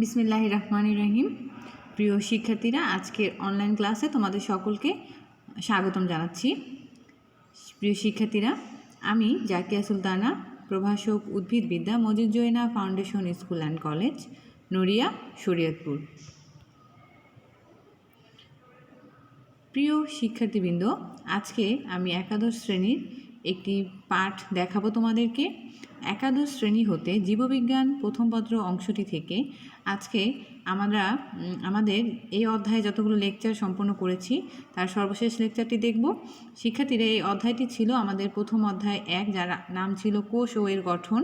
বিসমিল্লাহির রহমানির রহিম। প্রিয় শিক্ষার্থীরা, আজকের অনলাইন ক্লাসে তোমাদের সকলকে স্বাগতম জানাচ্ছি। প্রিয় শিক্ষার্থীরা, আমি জাকিয়া সুলতানা, প্রভাষক উদ্ভিদবিদ্যা, Majid Joina foundation school and college, Naria, Shariatpur. প্রিয় শিক্ষার্থীবৃন্দ, আজকে আমি একাদশ শ্রেণীর একটি পাঠ দেখাবো তোমাদেরকে। একাদশ শ্রেণী হতে জীববিজ্ঞান প্রথম পত্র অংশটি থেকে আজকে আমাদের এই অধ্যায়ে যতগুলো লেকচার সম্পন্ন করেছি তার সর্বশেষ লেকচারটি দেখব। শিক্ষার্থীরা, এই অধ্যায়টি ছিল আমাদের প্রথম অধ্যায় 1, যার নাম ছিল কোষ ও এর গঠন।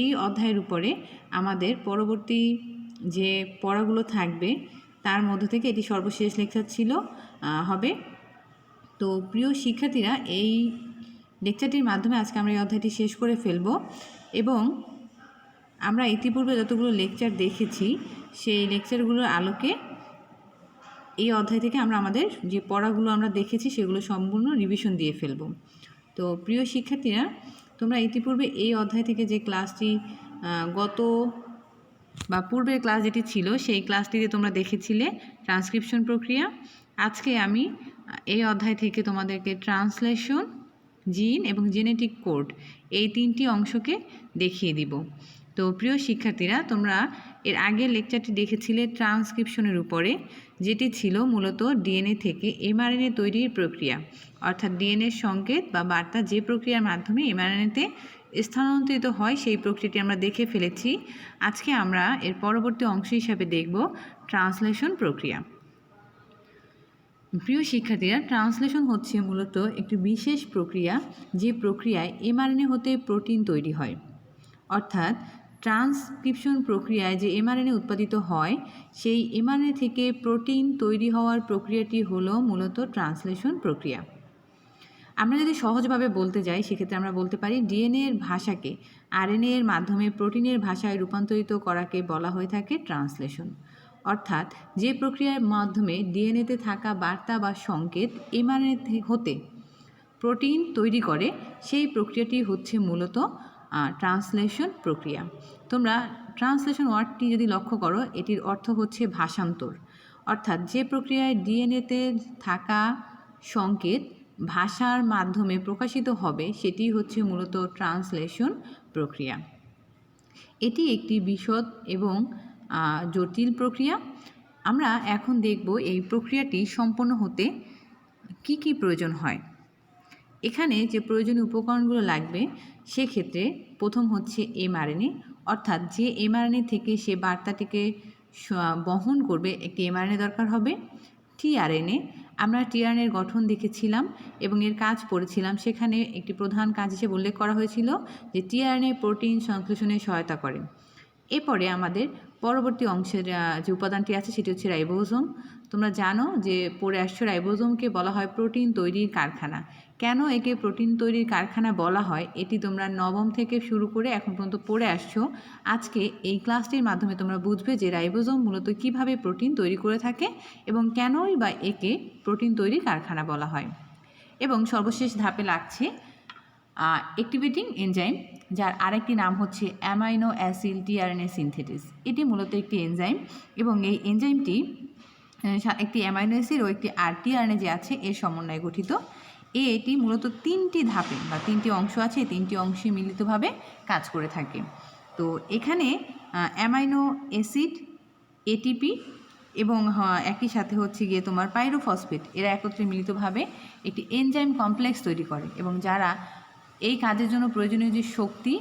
এই অধ্যায়ের উপরে আমাদের পরবর্তী যে পড়াগুলো থাকবে তার মধ্য থেকে এটি সর্বশেষ লেকচার হবে। তো প্রিয় শিক্ষার্থীরা, এই লেকচারটির মাধ্যমে আজকে আমরা এই অধ্যায়টি শেষ করে ফেলব এবং আমরা ইতিপূর্বে যতগুলো লেকচার দেখেছি সেই লেকচারগুলোর আলোকে এই অধ্যায় থেকে আমরা আমাদের যে পড়াগুলো আমরা দেখেছি সেগুলো সম্পূর্ণ রিভিশন দিয়ে ফেলব। তো প্রিয় শিক্ষার্থীরা, তোমরা ইতিপূর্বে এই অধ্যায় থেকে যে ক্লাসটি পূর্বের ক্লাস যেটি ছিল সেই ক্লাসটিতে তোমরা দেখেছিলে ট্রান্সক্রিপশন প্রক্রিয়া। আজকে আমি এই অধ্যায় থেকে তোমাদেরকে ট্রান্সলেশন, জিন এবং জেনেটিক কোড এই 3টি অংশকে দেখিয়ে দিব। তো প্রিয় শিক্ষার্থীরা, তোমরা এর আগের লেকচারটি দেখেছিলে ট্রান্সক্রিপশনের উপরে, যেটি ছিল মূলত ডিএনএ থেকে এমআরএনএ তৈরির প্রক্রিয়া, অর্থাৎ ডিএনএর সংকেত বা বার্তা যে প্রক্রিয়ার মাধ্যমে এমআরএনএতে স্থানান্তরিত হয় সেই প্রক্রিয়াটি আমরা দেখে ফেলেছি। আজকে আমরা এর পরবর্তী অংশ হিসাবে দেখব ট্রান্সলেশন প্রক্রিয়া। প্রিয় শিক্ষার্থীরা, ট্রান্সলেশন হচ্ছে মূলত একটি বিশেষ প্রক্রিয়া যে প্রক্রিয়ায় এমআরএনএ হতে প্রোটিন তৈরি হয়। অর্থাৎ ট্রান্সক্রিপশন প্রক্রিয়ায় যে এমআরএনএ উৎপাদিত হয় সেই এমআরএনএ থেকে প্রোটিন তৈরি হওয়ার প্রক্রিয়াটি হলো মূলত ট্রান্সলেশন প্রক্রিয়া। আমরা যদি সহজভাবে বলতে যাই সেক্ষেত্রে আমরা বলতে পারি ডিএনএর ভাষাকে আরএনএ এর মাধ্যমে প্রোটিনের ভাষায় রূপান্তরিত করাকে বলা হয়ে থাকে ট্রান্সলেশন। অর্থাৎ যে প্রক্রিয়ার মাধ্যমে ডিএনএতে থাকা বার্তা বা সংকেত এমআরএনএ হতে প্রোটিন তৈরি করে সেই প্রক্রিয়াটি হচ্ছে মূলত ট্রান্সলেশন প্রক্রিয়া। তোমরা ট্রান্সলেশন ওয়ার্ডটি যদি লক্ষ্য করো, এটির অর্থ হচ্ছে ভাষান্তর। অর্থাৎ যে প্রক্রিয়ায় ডিএনএতে থাকা সংকেত ভাষার মাধ্যমে প্রকাশিত হবে সেটি হচ্ছে মূলত ট্রান্সলেশন প্রক্রিয়া। এটি একটি বিশদ এবং জটিল প্রক্রিয়া। আমরা এখন দেখব এই প্রক্রিয়াটি সম্পন্ন হতে কি কি প্রয়োজন হয়। এখানে যে প্রয়োজনীয় উপকরণগুলো লাগবে সেক্ষেত্রে প্রথম হচ্ছে এমআরএনএ, অর্থাৎ যে এমআরএনএ থেকে সে বার্তাটিকে বহন করবে একটি এমআরএনএ দরকার হবে। টিআরএনএ, আমরা টিআরএনএর গঠন দেখেছিলাম এবং এর কাজ পড়েছিলাম। সেখানে একটি প্রধান কাজ হিসেবে উল্লেখ করা হয়েছিল যে টিআরএনএ প্রোটিন সংশ্লেষণে সহায়তা করে। এরপরে আমাদের পরবর্তী অংশের যে উপাদানটি আছে সেটি হচ্ছে রাইবোজোম। তোমরা জানো যে পড়ে আসছো রাইবোজোমকে বলা হয় প্রোটিন তৈরির কারখানা। কেন একে প্রোটিন তৈরির কারখানা বলা হয় এটি তোমরা নবম থেকে শুরু করে এখন পর্যন্ত পড়ে আসছো। আজকে এই ক্লাসটির মাধ্যমে তোমরা বুঝবে যে রাইবোজোম মূলত কিভাবে প্রোটিন তৈরি করে থাকে এবং কেনই বা একে প্রোটিন তৈরির কারখানা বলা হয়। এবং সর্বশেষ ধাপে লাগছে অ্যাক্টিভেটিং এনজাইম, যার আরেকটি নাম হচ্ছে অ্যামাইনো অ্যাসিড টিআরএনএ সিনথেটিস। এটি মূলত একটি এনজাইম এবং এই এনজাইমটি একটি অ্যামাইনো অ্যাসিড ও একটি টিআরএনএ যে আছে এর সমন্বয়ে গঠিত। এটি মূলত 3টি ধাপে বা 3টি অংশ আছে, এই 3টি অংশে মিলিতভাবে কাজ করে থাকে। তো এখানে অ্যামাইনো অ্যাসিড, এটিপি এবং একই সাথে হচ্ছে গিয়ে তোমার পাইরোফসফেট, এরা একত্রে মিলিতভাবে একটি এনজাইম কমপ্লেক্স তৈরি করে এবং যারা এই কাজের জন্য প্রয়োজনীয় যে শক্তি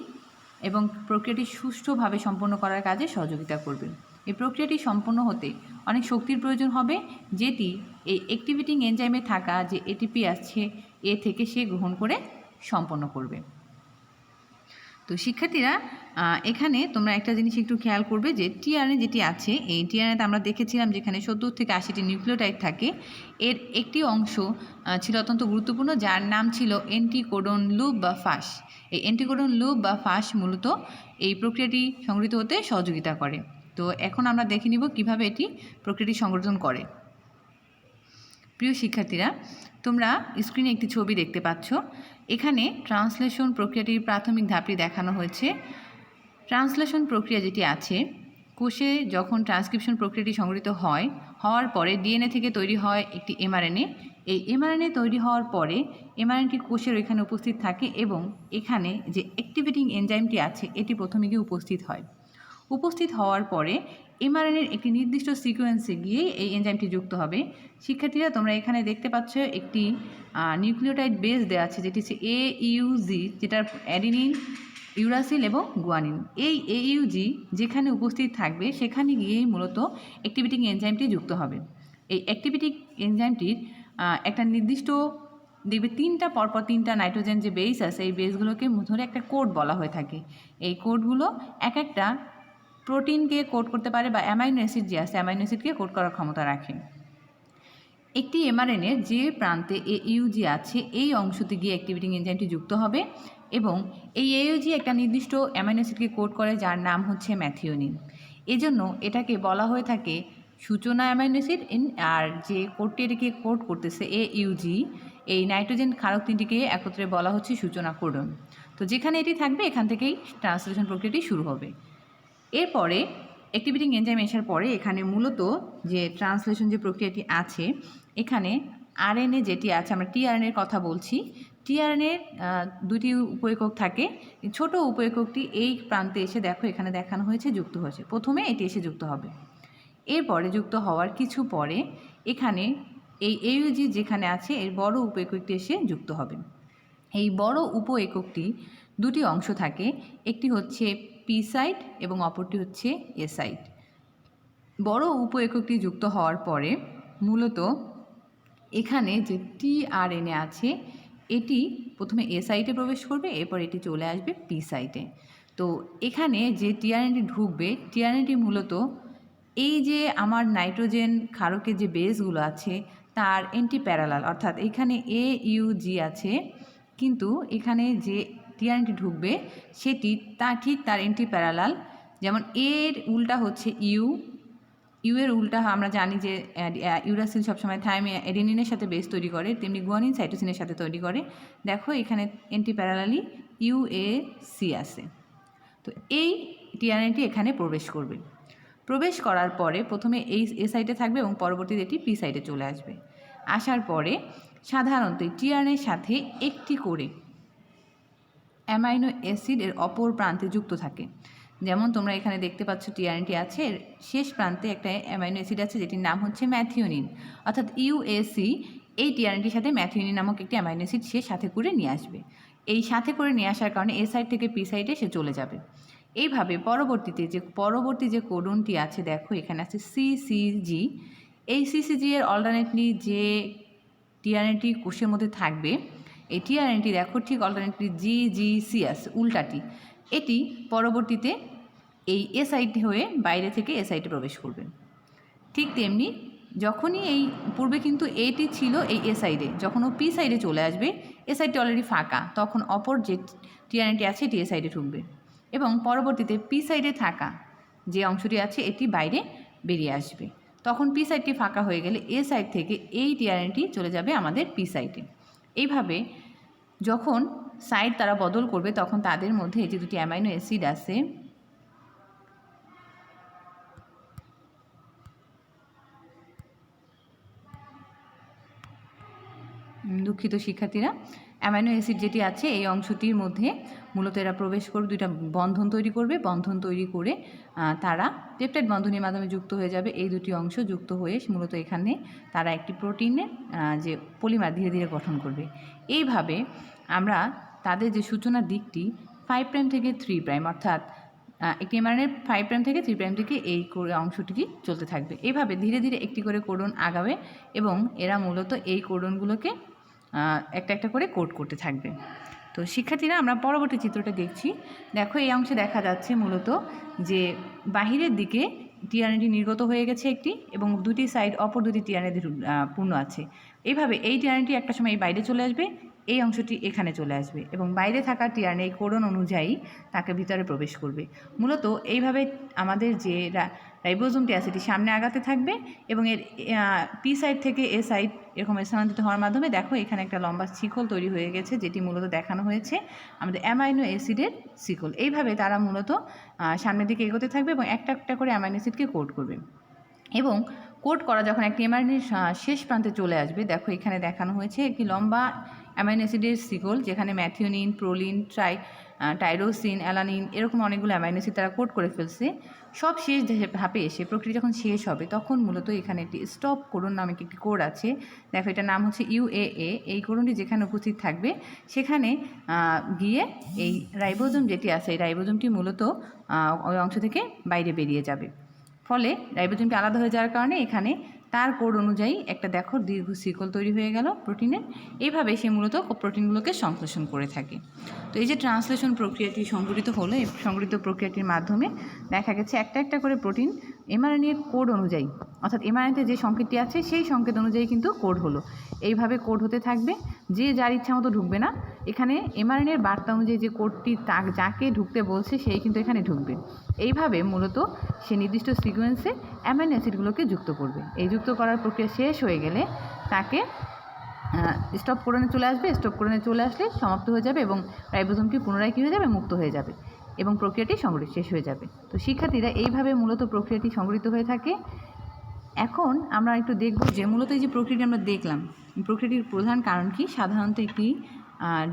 এবং প্রক্রিয়াটি সুষ্ঠুভাবে সম্পন্ন করার কাজে সহযোগিতা করবে। এই প্রক্রিয়াটি সম্পন্ন হতে অনেক শক্তির প্রয়োজন হবে, যেটি এই অ্যাক্টিভেটিং এনজাইমে থাকা যে এটিপি আছে এ থেকে সে গ্রহণ করে সম্পন্ন করবে। তো শিক্ষার্থীরা, এখানে তোমরা একটা জিনিস একটু খেয়াল করবে যে টিআরএনএ যেটি আছে, এই টিআরএনএতে আমরা দেখেছিলাম যেখানে 70 থেকে 80টি নিউক্লিওটাইড থাকে। এর একটি অংশ ছিল অত্যন্ত গুরুত্বপূর্ণ, যার নাম ছিল অ্যান্টিকোডন লুপ বা ফাঁস। এই অ্যান্টিকোডন লুপ বা ফাঁস মূলত এই প্রক্রিয়াটি সংগঠিত হতে সহযোগিতা করে। তো এখন আমরা দেখে নিব কিভাবে এটি প্রক্রিয়াটি সংগঠন করে। প্রিয় শিক্ষার্থীরা, তোমরা স্ক্রিনে একটি ছবি দেখতে পাচ্ছ। এখানে ট্রান্সলেশন প্রক্রিয়াটির প্রাথমিক ধাপটি দেখানো হয়েছে। ট্রান্সলেশন প্রক্রিয়া যেটি আছে কোষে যখন ট্রান্সক্রিপশন প্রক্রিয়াটি সংঘটিত হওয়ার পরে ডিএনএ থেকে তৈরি হয় একটি এমআরএনএ। এই এমআরএনএ তৈরি হওয়ার পরে এমআরএনএটি কোষের এখানে উপস্থিত থাকে এবং এখানে যে অ্যাক্টিভেটিং এনজাইমটি আছে এটি প্রথমে গিয়ে উপস্থিত হয়। উপস্থিত হওয়ার পরে এমআরএনএর একটি নির্দিষ্ট সিকোয়েন্সে গিয়ে এই এনজাইমটি যুক্ত হবে। শিক্ষার্থীরা, তোমরা এখানে দেখতে পাচ্ছ একটি নিউক্লিওটাইড বেস দেওয়া আছে, যেটি হচ্ছে AUG, যেটার অ্যাডিনিন, ইউরাসিল এবং গুয়ানিন। এই AUG যেখানে উপস্থিত থাকবে সেখানে গিয়েই মূলত অ্যাক্টিভেটিং এনজাইমটি যুক্ত হবে। এই অ্যাক্টিভেটিং এনজাইমটির একটা নির্দিষ্ট দেখবে পরপর তিনটা নাইট্রোজেন যে বেস আছে এই বেসগুলোকে ধরে একটা কোড বলা হয়ে থাকে। এই কোডগুলো এক একটা প্রোটিনকে কোড করতে পারে বা অ্যামাইনো অ্যাসিড যে আছে অ্যামাইনো অ্যাসিডকে কোড করার ক্ষমতা রাখে। একটি এমআরএনএ যে প্রান্তে AUG আছে এই অংশতে গিয়ে অ্যাক্টিভেটিং এনজাইমটি যুক্ত হবে এবং এই AUG একটা নির্দিষ্ট অ্যামাইনো অ্যাসিডকে কোড করে যার নাম হচ্ছে ম্যাথিওনিন। এজন্য এটাকে বলা হয়ে থাকে সূচনা অ্যামাইনো অ্যাসিড। আর যে কোডটি এটাকে কোড করতেছে AUG, এই নাইট্রোজেন ক্ষারক তিনটিকে একত্রে বলা হচ্ছে সূচনা কোডন। তো যেখানে এটি থাকবে এখান থেকেই ট্রান্সলেশন প্রক্রিয়াটি শুরু হবে। এরপরে অ্যাক্টিভেটিং এনজাইম আসার পরে এখানে মূলত যে ট্রান্সলেশন যে প্রক্রিয়াটি আছে এখানে আরএনএ যেটি আছে, আমরা টিআরএনএর কথা বলছি। টিআরএনএর দুটি উপএকক থাকে। ছোট উপএককটি এই প্রান্তে এসে দেখো এখানে দেখানো হয়েছে যুক্ত হয়েছে। প্রথমে এটি এসে যুক্ত হবে, এরপরে যুক্ত হওয়ার কিছু পরে এখানে এই AUG যেখানে আছে এর বড় উপএককটি এসে যুক্ত হবে। এই বড় উপএককটি দুটি অংশ থাকে, একটি হচ্ছে পি সাইট এবং অপরটি হচ্ছে এ সাইট। বড় উপএককটি যুক্ত হওয়ার পরে মূলত এখানে যে টিআরএনএ আছে এটি প্রথমে এ সাইটে প্রবেশ করবে, এরপর এটি চলে আসবে পি সাইটে। তো এখানে যে টিআরএনএটি ঢুকবে, টিআরএনএটি মূলত এই যে আমার নাইট্রোজেন ক্ষারকের যে বেসগুলো আছে তার এন্টি প্যারালাল, অর্থাৎ এখানে AUG আছে কিন্তু এখানে যে টিআরএনএটি ঢুকবে সেটি ঠিক তার এন্টি প্যারালাল। যেমন এর উল্টা হচ্ছে ইউ এর উল্টা আমরা জানি যে ইউরাসিল সবসময় অ্যাডেনিনের সাথে বেস তৈরি করে, তেমনি গুয়ানিন সাইটোসিনের সাথে তৈরি করে। দেখো এখানে এন্টি প্যারালালি UAC আছে। তো এই টিআরএনএটি এখানে প্রবেশ করবে। প্রবেশ করার পরে প্রথমে এই এ সাইডে থাকবে এবং পরবর্তীতে এটি পি সাইডে চলে আসবে। আসার পরে সাধারণত টিআরএনএর সাথে একটি করে অ্যামাইনো অ্যাসিড এর অপর প্রান্তে যুক্ত থাকে। যেমন তোমরা এখানে দেখতে পাচ্ছ টিআরএনএটি আছে, এর শেষ প্রান্তে একটা অ্যামাইনো অ্যাসিড আছে যেটির নাম হচ্ছে ম্যাথিওনিন, অর্থাৎ UAC এই টিআরএনএটির সাথে ম্যাথিওনিন নামক একটি অ্যামাইনো অ্যাসিড সে সাথে করে নিয়ে আসবে। এই সাথে করে নিয়ে আসার কারণে এ সাইড থেকে পি সাইডে সে চলে যাবে। এইভাবে পরবর্তী যে কোডনটি আছে দেখো এখানে আছে CCG। এই CCG এর অল্টারনেটলি যে টিআরএনএটি কোষের মধ্যে থাকবে, এই টিআরএনএটি দেখো ঠিক অল্টারনেটলি GGC আছে উল্টাটি, এটি পরবর্তীতে এই এ সাইড হয়ে বাইরে থেকে এ সাইডে প্রবেশ করবে। ঠিক তেমনি যখনই এই পূর্বে কিন্তু এটি ছিল এই এ সাইডে, যখন ও পি সাইডে চলে আসবে এ সাইডটি অলরেডি ফাঁকা, তখন অপর যে টিআরএনএটি আছে এটি এ সাইডে ঢুকবে এবং পরবর্তীতে পি সাইডে থাকা যে অংশটি আছে এটি বাইরে বেরিয়ে আসবে। তখন পি সাইডটি ফাঁকা হয়ে গেলে এ সাইড থেকে এই টিআরএনএটি চলে যাবে আমাদের পি সাইডে। এইভাবে যখন সাইড তারা বদল করবে তখন তাদের মধ্যে এই যে দুটি অ্যামাইনো অ্যাসিড আছে দুঃখিত শিক্ষার্থীরা, অ্যামাইনো অ্যাসিড যেটি আছে এই অংশটির মধ্যে মূলত এরা প্রবেশ করবে, দুইটা বন্ধন তৈরি করবে, বন্ধন তৈরি করে তারা পেপটাইড বন্ধনের মাধ্যমে যুক্ত হয়ে যাবে। এই দুটি অংশ যুক্ত হয়ে মূলত এখানে তারা একটি প্রোটিনের যে পলিমার ধীরে ধীরে গঠন করবে। এইভাবে আমরা তাদের যে সূচনার দিকটি 5 প্রাইম থেকে 3 প্রাইম, অর্থাৎ একটি এমআরএনএর 5 প্রাইম থেকে 3 প্রাইম থেকে এই অংশটি চলতে থাকবে। এইভাবে ধীরে ধীরে একটি করে কোডন আগাবে এবং এরা মূলত এই কোডনগুলোকে একটা একটা করে কোড করতে থাকবে। তো শিক্ষার্থীরা, আমরা পরবর্তী চিত্রটা দেখছি। দেখো এই অংশে দেখা যাচ্ছে মূলত যে বাহিরের দিকে টিআরএনএটি নির্গত হয়ে গেছে একটি, এবং দুটি সাইড অপর দুটি টিআরএনএ পূর্ণ আছে। এইভাবে এই টিআরএনএটি একটা সময় এই বাইরে চলে আসবে, এই অংশটি এখানে চলে আসবে এবং বাইরে থাকা টিআরএনএ এই কোডন অনুযায়ী তাকে ভিতরে প্রবেশ করবে। মূলত এইভাবে আমাদের যে রাইবোজোমটি আছে এটি সামনে আগাতে থাকবে এবং এর পি সাইড থেকে এ সাইড এরকম স্থানান্তরিত হওয়ার মাধ্যমে দেখো এখানে একটা লম্বা শিকল তৈরি হয়ে গেছে, যেটি মূলত দেখানো হয়েছে আমাদের অ্যামাইনো অ্যাসিডের শিকল। এইভাবে তারা মূলত সামনের দিকে এগোতে থাকবে এবং একটা একটা করে অ্যামাইনো অ্যাসিডকে কোড করবে। এবং কোড করা যখন একটি এমআরএনএর শেষ প্রান্তে চলে আসবে, দেখো এখানে দেখানো হয়েছে একটি লম্বা অ্যামাইনো অ্যাসিডের শিকল, যেখানে ম্যাথিওনিন, প্রোলিন, টাইরোসিন, অ্যালানিন এরকম অনেকগুলো অ্যামাইনো অ্যাসিড তারা কোড করে ফেলছে। সব শেষ ধাপে এসে প্রক্রিয়া যখন শেষ হবে তখন মূলত এখানে একটি স্টপ কোডন নামক একটি কোড আছে। দেখো এটার নাম হচ্ছে UAA। এই কোডনটি যেখানে উপস্থিত থাকবে সেখানে গিয়ে এই রাইবোজোম যেটি আছে এই রাইবোজোমটি মূলত ওই অংশ থেকে বাইরে বেরিয়ে যাবে। ফলে রাইবোজোমটি আলাদা হয়ে যাওয়ার কারণে এখানে তার কোড অনুযায়ী একটা দেখো দীর্ঘ শিকল তৈরি হয়ে গেল প্রোটিনের। এইভাবে সে মূলত প্রোটিনগুলোকে সংশ্লেষণ করে থাকে। তো এই যে ট্রান্সলেশন প্রক্রিয়াটি সংঘটিত হলো, এই সংঘটিত প্রক্রিয়াটির মাধ্যমে দেখা গেছে একটা একটা করে প্রোটিন এমআরএনএর কোড অনুযায়ী, অর্থাৎ এমআরএনএতে যে সংকেতটি আছে সেই সংকেত অনুযায়ী কিন্তু কোড হলো। এইভাবে কোড হতে থাকবে, যে যার ইচ্ছা মতো ঢুকবে না। এখানে এমআরএনএর বার্তা অনুযায়ী যে কোডটি যাকে ঢুকতে বলছে সেই কিন্তু এখানে ঢুকবে। এইভাবে মূলত সে নির্দিষ্ট সিকোয়েন্সে অ্যামাইনো অ্যাসিডগুলোকে যুক্ত করবে। এই যুক্ত করার প্রক্রিয়া শেষ হয়ে গেলে তাকে স্টপ কোডনে চলে আসবে। স্টপ কোডনে চলে আসলে সমাপ্ত হয়ে যাবে এবং রাইবোজোমটি পুনরায় কী হয়ে যাবে, মুক্ত হয়ে যাবে এবং প্রক্রিয়াটি সংগঠিত শেষ হয়ে যাবে। তো শিক্ষার্থীরা এইভাবে মূলত প্রক্রিয়াটি সংগঠিত হয়ে থাকে। এখন আমরা একটু দেখব যে মূলত এই যে প্রক্রিয়াটি আমরা দেখলাম, প্রক্রিয়াটির প্রধান কারণ কি। সাধারণত একটি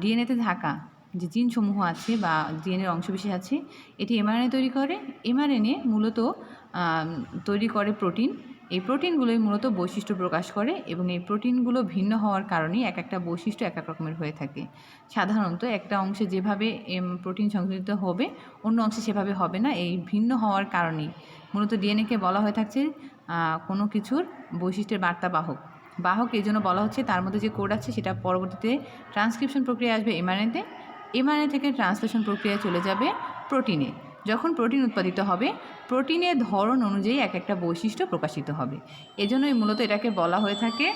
ডিএনএতে থাকা যে জিনসমূহ আছে বা ডিএনএর অংশবিশেষ আছে, এটি এমআরএনএ তৈরি করে। এমআরএনএ মূলত তৈরি করে প্রোটিন। এই প্রোটিনগুলোই মূলত বৈশিষ্ট্য প্রকাশ করে এবং এই প্রোটিনগুলো ভিন্ন হওয়ার কারণেই এক একটা বৈশিষ্ট্য এক এক রকমের হয়ে থাকে। সাধারণত একটা অংশে যেভাবে প্রোটিন সংযোজিত হবে অন্য অংশে সেভাবে হবে না। এই ভিন্ন হওয়ার কারণেই মূলত ডিএনএকে বলা হয়ে থাকছে কোনো কিছুর বৈশিষ্ট্যের বাহক। এই জন্য বলা হচ্ছে তার মধ্যে যে কোড আছে সেটা পরবর্তীতে ট্রান্সক্রিপশন প্রক্রিয়া আসবে এমআরএনএতে। এমআরএনএ থেকে ট্রান্সলেশন প্রক্রিয়ায় চলে যাবে প্রোটিনে। যখন প্রোটিন উৎপাদিত হবে, প্রোটিনের ধরন অনুযায়ী এক একটা বৈশিষ্ট্য প্রকাশিত হবে। এজন্যই মূলত এটাকে বলা হয়ে থাকে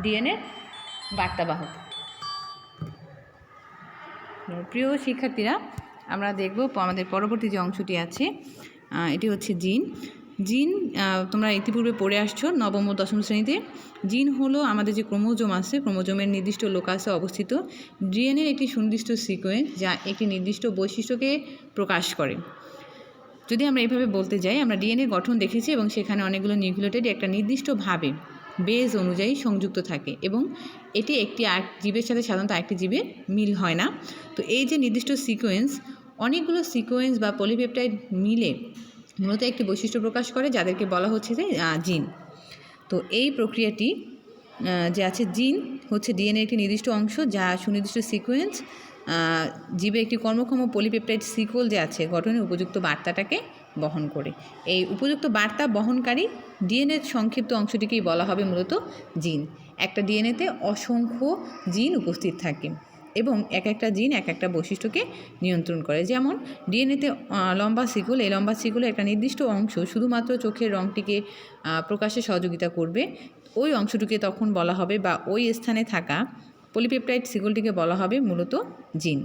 ডিএনএ বার্তাবাহক। প্রিয় শিক্ষার্থীরা, আমরা দেখব আমাদের পরবর্তী যে অংশটি আছে এটি হচ্ছে জিন। তোমরা ইতিপূর্বে পড়ে আসছো নবম ও দশম শ্রেণীতে। জিন হলো আমাদের যে ক্রোমোজোম আছে, ক্রোমোজোমের নির্দিষ্ট লোকাসে অবস্থিত ডিএনএর একটি সুনির্দিষ্ট সিকোয়েন্স, যা একটি নির্দিষ্ট বৈশিষ্ট্যকে প্রকাশ করে। যদি আমরা এইভাবে বলতে যাই, আমরা ডিএনএ গঠন দেখেছি এবং সেখানে অনেকগুলো নিউক্লিওটাইড একটা নির্দিষ্টভাবে বেজ অনুযায়ী সংযুক্ত থাকে এবং এটি একটি জীবের সাথে সাধারণত আরেকটি জীবের মিল হয় না। তো এই যে নির্দিষ্ট সিকোয়েন্স, অনেকগুলো সিকোয়েন্স বা পলিপেপটাইড মিলে মূলত একটি বৈশিষ্ট্য প্রকাশ করে, যাদেরকে বলা হচ্ছে যে জিন। তো এই প্রক্রিয়াটি যে আছে, জিন হচ্ছে ডিএনএ একটি নির্দিষ্ট অংশ যা সুনির্দিষ্ট সিকোয়েন্স জীবে একটি কর্মক্ষম পলিপেপটাইড শিকল যে আছে গঠনের উপযুক্ত বার্তাটাকে বহন করে। এই উপযুক্ত বার্তা বহনকারী ডিএনএর সংক্ষিপ্ত অংশটিকেই বলা হবে মূলত জিন। একটা ডিএনএতে অসংখ্য জিন উপস্থিত থাকে এবং এক একটা জিন এক একটা বৈশিষ্ট্যকে নিয়ন্ত্রণ করে। যেমন ডিএনএতে লম্বা শিকল, এই লম্বা শিকলে একটা নির্দিষ্ট অংশ শুধুমাত্র চোখের রঙটিকে প্রকাশে সহযোগিতা করবে, ওই অংশটিকে তখন বলা হবে বা ওই স্থানে থাকা পলিপেপটাইড শিকলটিকে বলা হবে মূলত জিন।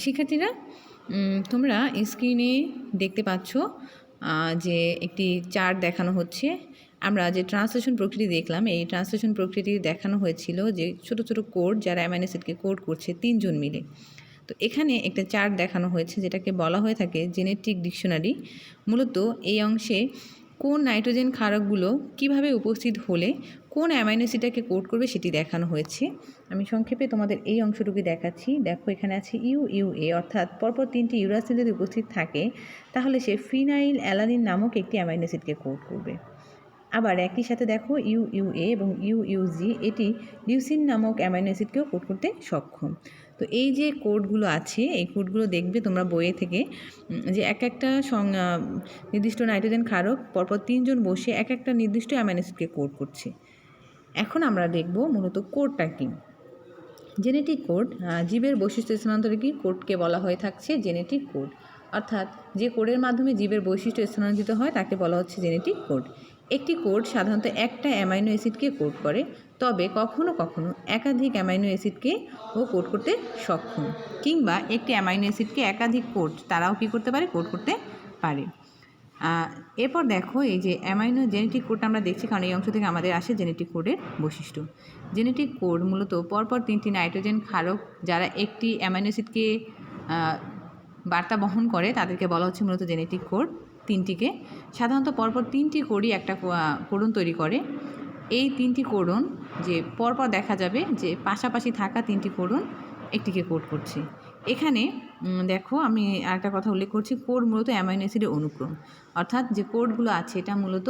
শিক্ষার্থীরা, তোমরা স্ক্রিনে দেখতে পাচ্ছ যে একটি চার্ট দেখানো হচ্ছে। আমরা যে ট্রান্সলেশন প্রক্রিয়া দেখলাম, এই ট্রান্সলেশন প্রক্রিয়াটি দেখানো হয়েছিল যে ছোট ছোট কোড যারা অ্যামাইনো অ্যাসিডকে কোড করছে 3 জন মিলে। তো এখানে একটা চার্ট দেখানো হয়েছে যেটাকে বলা হয়ে থাকে জেনেটিক ডিকশনারি। মূলত এই অংশে কোন নাইট্রোজেন ক্ষারকগুলো কিভাবে উপস্থিত হলে কোন অ্যামাইনো অ্যাসিডটাকে কোড করবে সেটি দেখানো হয়েছে। আমি সংক্ষেপে তোমাদের এই অংশটুকু দেখাচ্ছি। দেখো এখানে আছে UUA, অর্থাৎ পরপর 3টি ইউরাসিল যদি উপস্থিত থাকে তাহলে সে ফিনাইল অ্যালানিন নামক একটি অ্যামাইনো অ্যাসিডকে কোড করবে। আবার একই সাথে দেখো UUA এবং UUG, এটি লিউসিন নামক অ্যামাইনো অ্যাসিডকেও কোড করতে সক্ষম। তো এই যে কোডগুলো আছে, এই কোডগুলো দেখবে তোমরা বইয়ে থেকে যে এক একটা নির্দিষ্ট নাইট্রোজেন ক্ষারক পরপর 3 জন বসে এক একটা নির্দিষ্ট অ্যামাইনো অ্যাসিডকে কোড করছে। এখন আমরা দেখব মূলত কোডটা কী। জেনেটিক কোড, জীবের বৈশিষ্ট্য স্থানান্তরে কি কোডকে বলা হয়ে থাকছে জেনেটিক কোড, অর্থাৎ যে কোডের মাধ্যমে জীবের বৈশিষ্ট্য স্থানান্তরিত হয় তাকে বলা হচ্ছে জেনেটিক কোড। একটি কোড সাধারণত একটা অ্যামাইনো অ্যাসিডকে কোড করে, তবে কখনো কখনো একাধিক অ্যামাইনো অ্যাসিডকে কোড করতে সক্ষম, কিংবা একটি অ্যামাইনো অ্যাসিডকে একাধিক কোড তারাও কী করতে পারে, কোড করতে পারে। এরপর দেখো এই যে অ্যামাইনো জেনেটিক কোডটা আমরা দেখছি, কারণ এই অংশ থেকে আমাদের আসে জেনেটিক কোডের বৈশিষ্ট্য। জেনেটিক কোড মূলত পরপর 3টি নাইট্রোজেন ক্ষারক যারা একটি অ্যামাইনো অ্যাসিডকে বার্তা বহন করে তাদেরকে বলা হচ্ছে মূলত জেনেটিক কোড। 3টিকে সাধারণত পরপর 3টি কোডই একটা কোডন তৈরি করে। এই 3টি কোডন যে পরপর দেখা যাবে যে পাশাপাশি থাকা 3টি কোডন একটিকে কোড করছে। এখানে দেখো আমি আরেকটা কথা উল্লেখ করছি, কোড মূলত অ্যামাইনো অ্যাসিডের অনুক্রম, অর্থাৎ যে কোডগুলো আছে এটা মূলত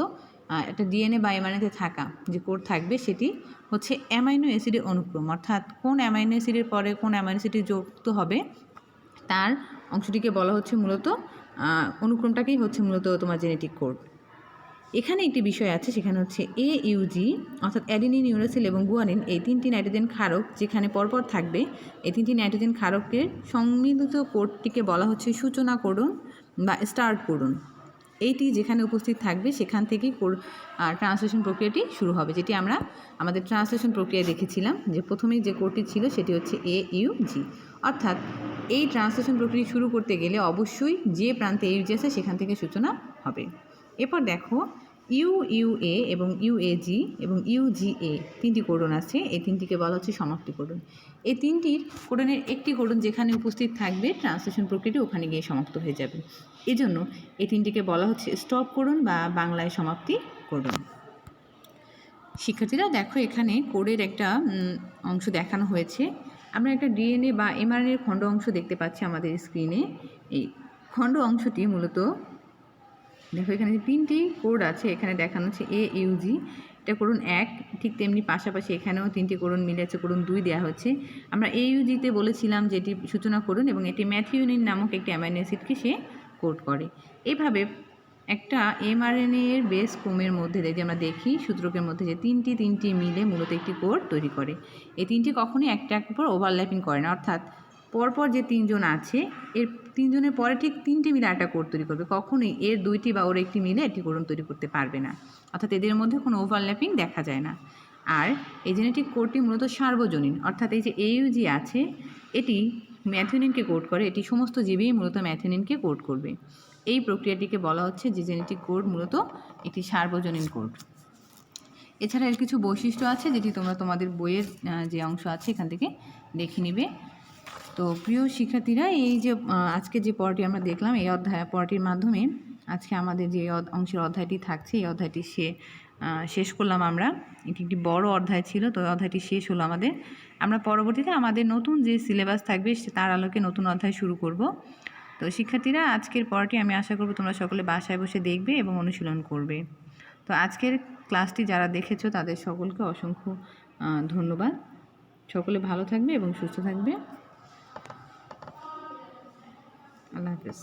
একটা ডিএনএ বা এমআরএনএতে থাকা যে কোড থাকবে সেটি হচ্ছে অ্যামাইনো অ্যাসিডের অনুক্রম, অর্থাৎ কোন অ্যামাইনো অ্যাসিডের পরে কোন অ্যামাইনো অ্যাসিডে যুক্ত হবে তার অংশটিকে বলা হচ্ছে মূলত অনুক্রমটাকেই হচ্ছে মূলত তোমার জেনেটিক কোড। এখানে একটি বিষয় আছে, সেখানে হচ্ছে AUG অর্থাৎ অ্যাডিনিন, ইউরাসিল এবং গুয়ানিন, এই 3টি নাইট্রোজেন ক্ষারক যেখানে পরপর থাকবে এই 3টি নাইট্রোজেন ক্ষারকের সম্মিলিত কোডটিকে বলা হচ্ছে সূচনা কোডন বা স্টার্ট কোডন। এইটি যেখানে উপস্থিত থাকবে সেখান থেকেই ট্রান্সলেশন প্রক্রিয়াটি শুরু হবে, যেটি আমরা আমাদের ট্রান্সলেশন প্রক্রিয়ায় দেখেছিলাম যে প্রথমেই যে কোডটি ছিল সেটি হচ্ছে AUG। অর্থাৎ এই ট্রান্সলেশন প্রক্রিয়া শুরু করতে গেলে অবশ্যই যে প্রান্তে AUG আছে সেখান থেকে সূচনা হবে। এরপর দেখো UUA এবং UAG এবং UGA 3টি কোডন আছে, এই 3টিকে বলা হচ্ছে সমাপ্তি কোডন। এই 3টির কোডনের একটি কোডন যেখানে উপস্থিত থাকবে ট্রান্সলেশন প্রক্রিয়াটি ওখানে গিয়ে সমাপ্ত হয়ে যাবে। এজন্য এই 3টিকে বলা হচ্ছে স্টপ কোডন বা বাংলায় সমাপ্তি কোডন। শিক্ষার্থীরা দেখো এখানে কোডের একটা অংশ দেখানো হয়েছে। আমরা একটা ডিএনএ বা এমআরএনএর খণ্ড অংশ দেখতে পাচ্ছি আমাদের স্ক্রিনে। এই খণ্ড অংশটি মূলত দেখো এখানে 3টি কোড আছে, এখানে দেখানো হচ্ছে AUG, এটা কোডন 1, ঠিক তেমনি পাশাপাশি এখানেও 3টি কোডন মিলে আছে, কোডন 2 দেওয়া হচ্ছে। আমরা AUG-তে বলেছিলাম যে এটি সূচনা কোডন এবং এটি ম্যাথিওনিন নামক একটি অ্যামাইনো অ্যাসিডকে সে কোড করে। এইভাবে একটা এমআরএনএ-এর বেস ক্রমের মধ্যে যে আমরা দেখি সূত্রকের মধ্যে যে 3টি মিলে মূলত একটি কোড তৈরি করে। এই 3টি কখনোই একটা পর ওভারল্যাপিং করে না, অর্থাৎ পরপর যে 3জন আছে এর 3জনের পরে ঠিক 3টি মিলে একটা কোড তৈরি করবে, কখনোই এর 2টি বা ওর একটি মিলে একটি কোডন তৈরি করতে পারবে না, অর্থাৎ এদের মধ্যে কোনো ওভারল্যাপিং দেখা যায় না। আর এই জেনেটিক কোডটি মূলত সার্বজনীন, অর্থাৎ এই যে AUG আছে এটি ম্যাথিওনিনকে কোড করে, এটি সমস্ত জীবেই মূলত ম্যাথিওনিনকে কোড করবে। এই প্রক্রিয়াটিকে বলা হচ্ছে যে জেনেটিক কোড মূলত একটি সার্বজনীন কোড। এছাড়া এর কিছু বৈশিষ্ট্য আছে যেটি তোমরা তোমাদের বইয়ের যে অংশ আছে এখান থেকে দেখে নিবে। তো প্রিয় শিক্ষার্থীরা, এই যে আজকে যে পড়াটি আমরা দেখলাম এই পড়াটির মাধ্যমে আজকে আমাদের যে অংশের অধ্যায়টি থাকছে এই অধ্যায়টি শেষ করলাম আমরা। এটি একটি বড় অধ্যায় ছিল, তো অধ্যায়টি শেষ হলো আমাদের। আমরা পরবর্তীতে আমাদের নতুন যে সিলেবাস থাকবে তার আলোকে নতুন অধ্যায় শুরু করব। তো শিক্ষার্থীরা, আজকের পড়াটি আমি আশা করব তোমরা সকলে বাসায় বসে দেখবে এবং অনুশীলন করবে। তো আজকের ক্লাসটি যারা দেখেছো তাদের সকলকে অসংখ্য ধন্যবাদ। সকলে ভালো থাকবে এবং সুস্থ থাকবে। আল্লাহ হাফেজ।